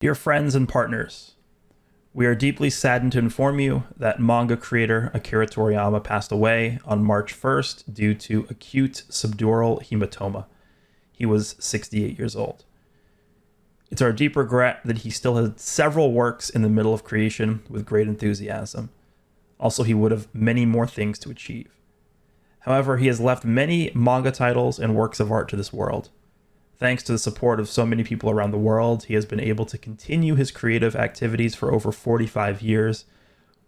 Dear friends and partners, we are deeply saddened to inform you that manga creator Akira Toriyama passed away on March 1st due to acute subdural hematoma. He was 68 years old. It's our deep regret that he still had several works in the middle of creation with great enthusiasm. Also, he would have many more things to achieve. However, he has left many manga titles and works of art to this world. Thanks to the support of so many people around the world, he has been able to continue his creative activities for over 45 years.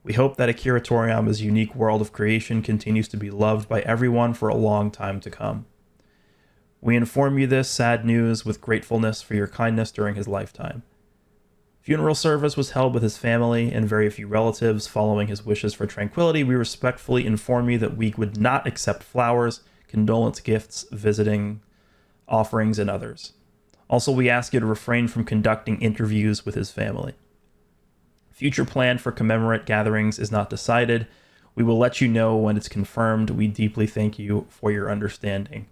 We hope that Akira Toriyama's unique world of creation continues to be loved by everyone for a long time to come. We inform you this sad news with gratefulness for your kindness during his lifetime. Funeral service was held with his family and very few relatives. Following his wishes for tranquility, we respectfully inform you that we would not accept flowers, condolence gifts, visiting offerings, and others. Also, we ask you to refrain from conducting interviews with his family. Future plan for commemorate gatherings is not decided. We will let you know when it's confirmed. We deeply thank you for your understanding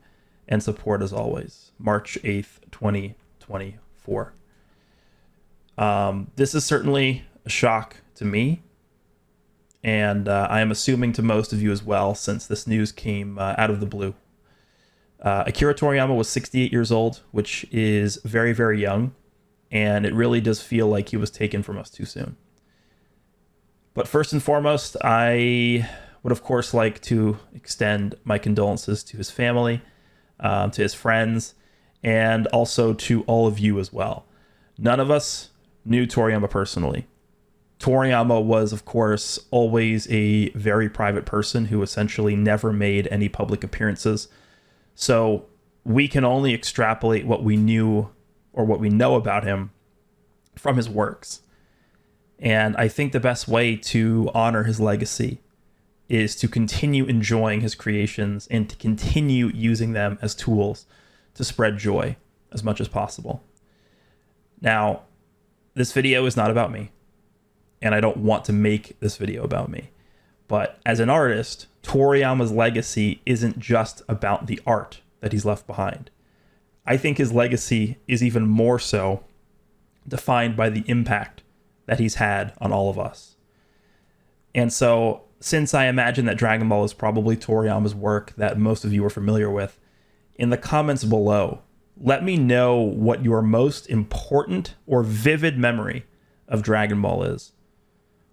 and support as always. March 8th, 2024. This is certainly a shock to me, and I am assuming to most of you as well, since this news came out of the blue. Akira Toriyama was 68 years old, which is very, very young, and it really does feel like he was taken from us too soon. But first and foremost, I would of course like to extend my condolences to his family, to his friends, and also to all of you as well. None of us knew Toriyama personally. Toriyama was, of course, always a very private person who essentially never made any public appearances. So we can only extrapolate what we knew or what we know about him from his works. And I think the best way to honor his legacy is to continue enjoying his creations and to continue using them as tools to spread joy as much as possible. Now, this video is not about me, and I don't want to make this video about me. But as an artist, Toriyama's legacy isn't just about the art that he's left behind. I think his legacy is even more so defined by the impact that he's had on all of us. And so, since I imagine that Dragon Ball is probably Toriyama's work that most of you are familiar with, in the comments below, let me know what your most important or vivid memory of Dragon Ball is.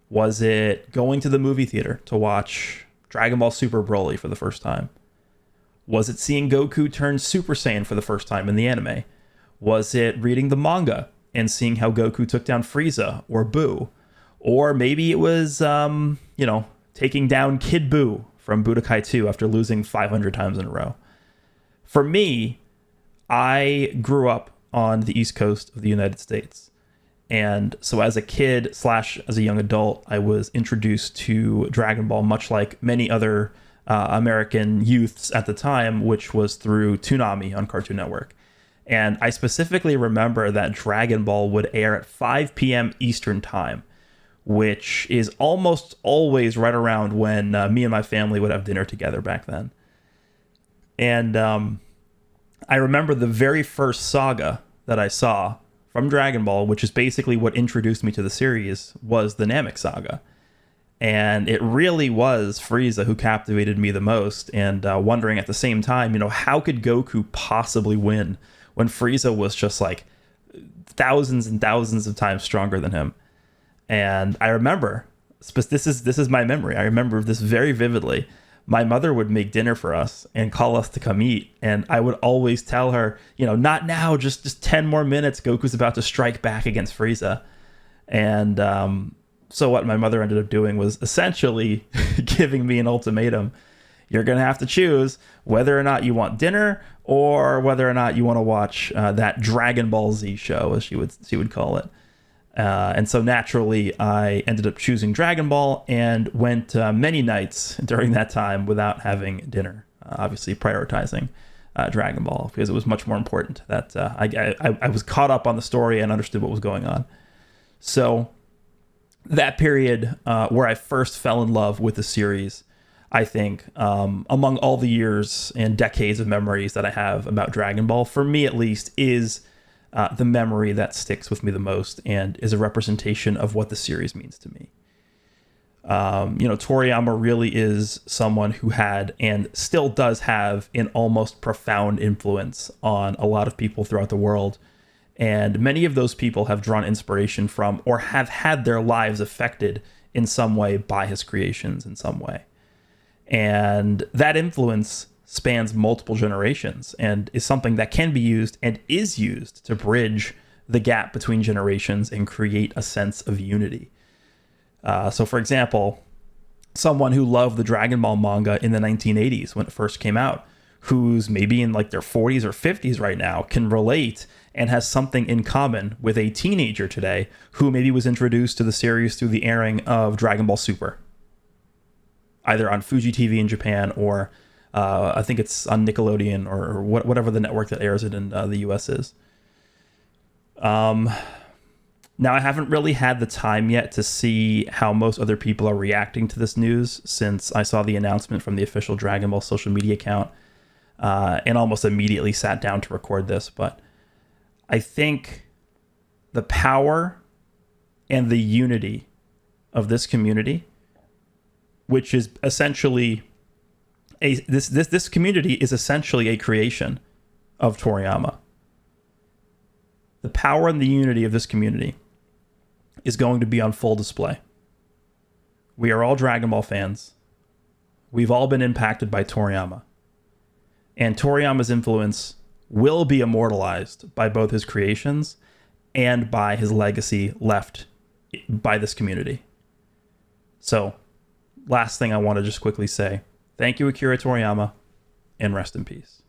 Was it going to the movie theater to watch Dragon Ball Super Broly for the first time? Was it seeing Goku turn Super Saiyan for the first time in the anime? Was it reading the manga and seeing how Goku took down Frieza or Buu? Or maybe it was, taking down Kid Buu from Budokai 2 after losing 500 times in a row. For me, I grew up on the East Coast of the United States. And so as a kid / as a young adult, I was introduced to Dragon Ball, much like many other American youths at the time, which was through Toonami on Cartoon Network. And I specifically remember that Dragon Ball would air at 5 p.m. Eastern Time, which is almost always right around when me and my family would have dinner together back then. And I remember the very first saga that I saw from Dragon Ball, which is basically what introduced me to the series, was the Namek Saga. And it really was Frieza who captivated me the most, and wondering at the same time, how could Goku possibly win when Frieza was just like thousands and thousands of times stronger than him? And I remember, this is my memory, I remember this very vividly. My mother would make dinner for us and call us to come eat. And I would always tell her, not now, just 10 more minutes. Goku's about to strike back against Frieza. And so what my mother ended up doing was essentially giving me an ultimatum. You're going to have to choose whether or not you want dinner or whether or not you want to watch that Dragon Ball Z show, as she would call it. And so naturally, I ended up choosing Dragon Ball and went many nights during that time without having dinner, obviously prioritizing Dragon Ball because it was much more important that I was caught up on the story and understood what was going on. So that period where I first fell in love with the series, I think, among all the years and decades of memories that I have about Dragon Ball, for me at least, is the memory that sticks with me the most and is a representation of what the series means to me. Toriyama really is someone who had and still does have an almost profound influence on a lot of people throughout the world. And many of those people have drawn inspiration from or have had their lives affected in some way by his creations in some way. And that influence spans multiple generations and is something that can be used and is used to bridge the gap between generations and create a sense of unity. So, for example, someone who loved the Dragon Ball manga in the 1980s when it first came out, who's maybe in like their 40s or 50s right now, can relate and has something in common with a teenager today who maybe was introduced to the series through the airing of Dragon Ball Super, either on Fuji TV in Japan or I think it's on Nickelodeon or whatever the network that airs it in the US is. Now, I haven't really had the time yet to see how most other people are reacting to this news since I saw the announcement from the official Dragon Ball social media account and almost immediately sat down to record this. But I think the power and the unity of this community, which is essentially this community is essentially a creation of Toriyama. The power and the unity of this community is going to be on full display. We are all Dragon Ball fans. We've all been impacted by Toriyama. And Toriyama's influence will be immortalized by both his creations and by his legacy left by this community. So, last thing I want to just quickly say, thank you, Akira Toriyama, and rest in peace.